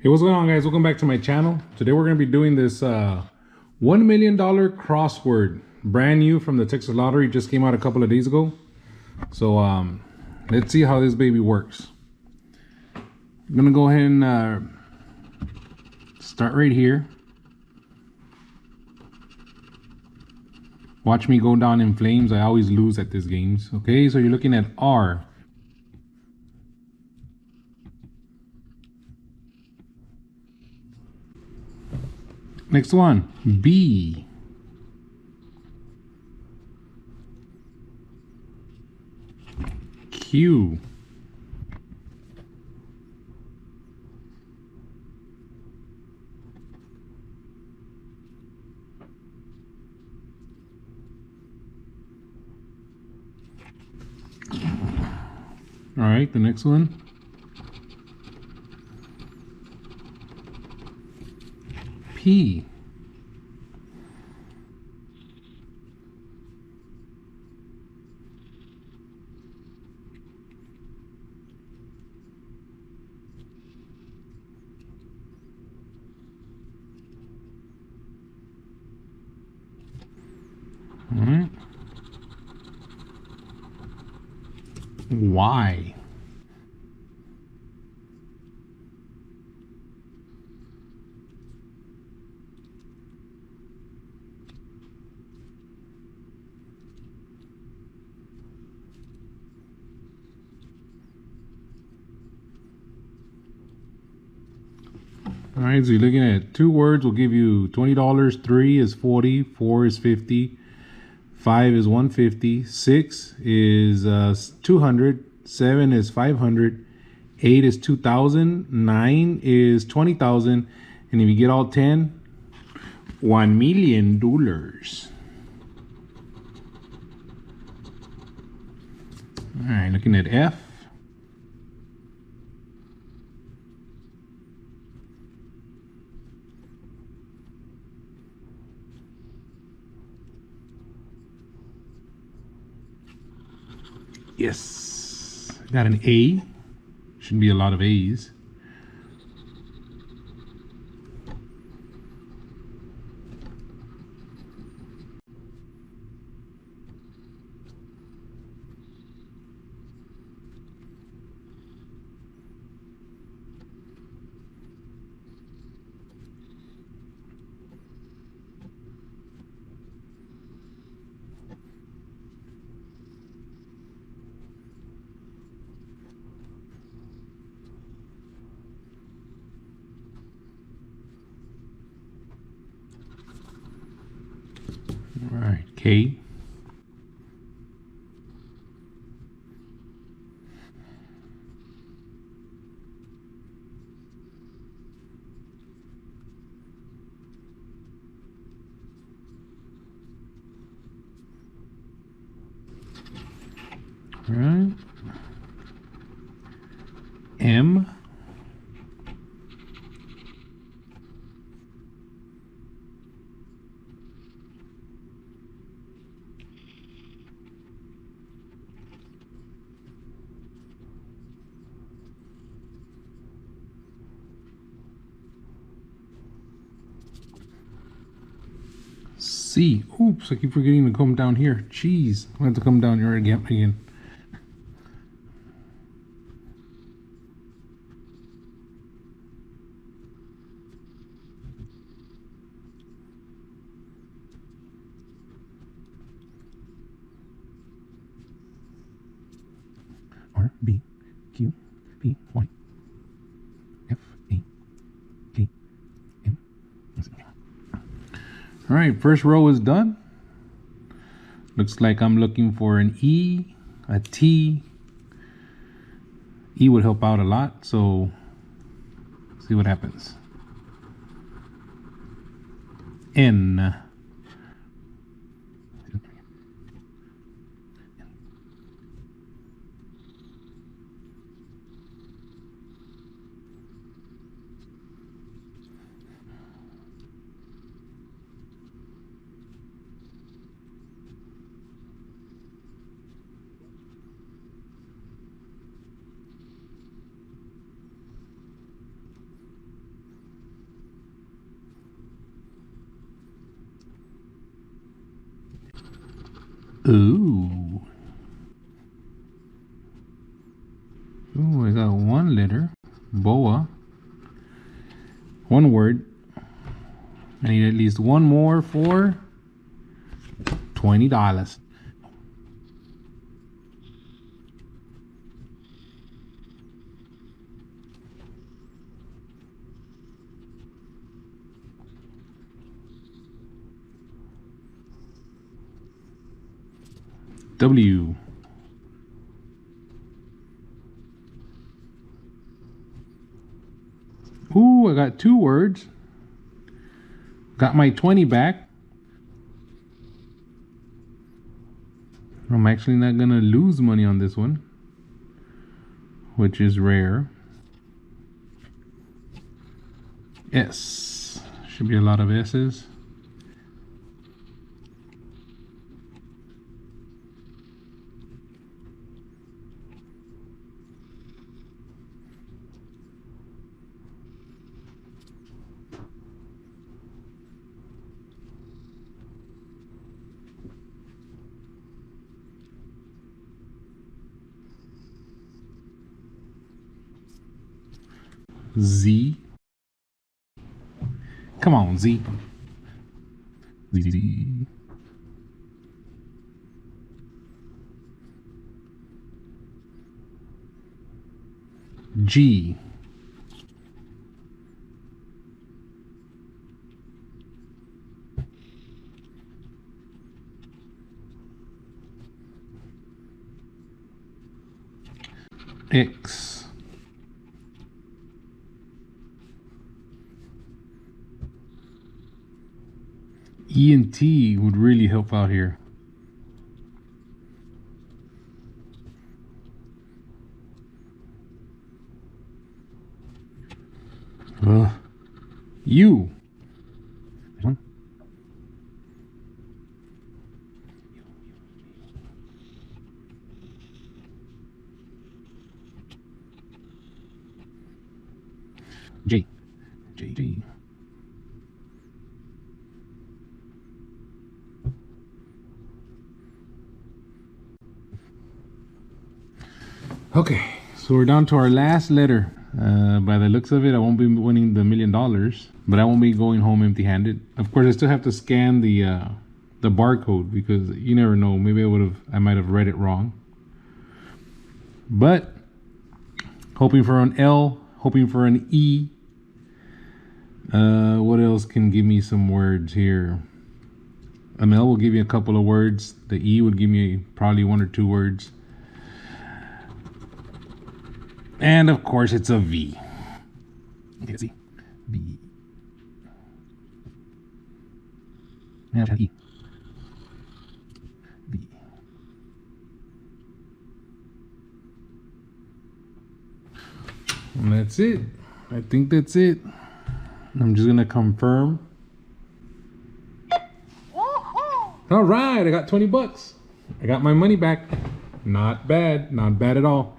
Hey, what's going on, guys? Welcome back to my channel. Today we're going to be doing this $1 million crossword, brand new from the Texas Lottery. Just came out a couple of days ago. So let's see how this baby works. I'm gonna go ahead and start right here. Watch me go down in flames. I always lose at these games. Okay, so you're looking at R. Next one, B. Q. All right, the next one. P. All right. Y. All right, so you're looking at two words will give you $20. 3 is 40, 4 is 50, 5 is 150, 6 is 200, 7 is 500, 8 is 2,000, 9 is 20,000, and if you get all 10, $1 million. All right, looking at F. Yes, got an A. Shouldn't be a lot of A's. All right, K. All right. M. C. Oops, I keep forgetting to come down here. Jeez, I have to come down here again. R, B, Q, P, Y, F, A, K, M. All right, first row is done. Looks like I'm looking for an E, a T. E would help out a lot, so see what happens. N. Ooh. Ooh, I got 1 letter. Boa. 1 word. I need at least 1 more for $20. W. Ooh, I got 2 words. Got my 20 back. I'm actually not gonna lose money on this one, which is rare. S. Should be a lot of S's. Z. Come on, Z. Z. G. X. E and T would really help out here. U. J. J. Okay, so we're down to our last letter. By the looks of it, I won't be winning the $1 million, but I won't be going home empty-handed. Of course, I still have to scan the barcode because you never know. Maybe I might have read it wrong. But hoping for an L, hoping for an E. What else can give me some words here? An L will give me a couple of words. The E would give me probably 1 or 2 words. And of course, it's a V. Okay, see. V. And E. V. And that's it. I think that's it. I'm just gonna confirm. All right, I got 20 bucks. I got my money back. Not bad, not bad at all.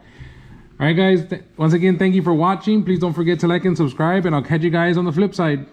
All right, guys, once again, thank you for watching. Please don't forget to like and subscribe, and I'll catch you guys on the flip side.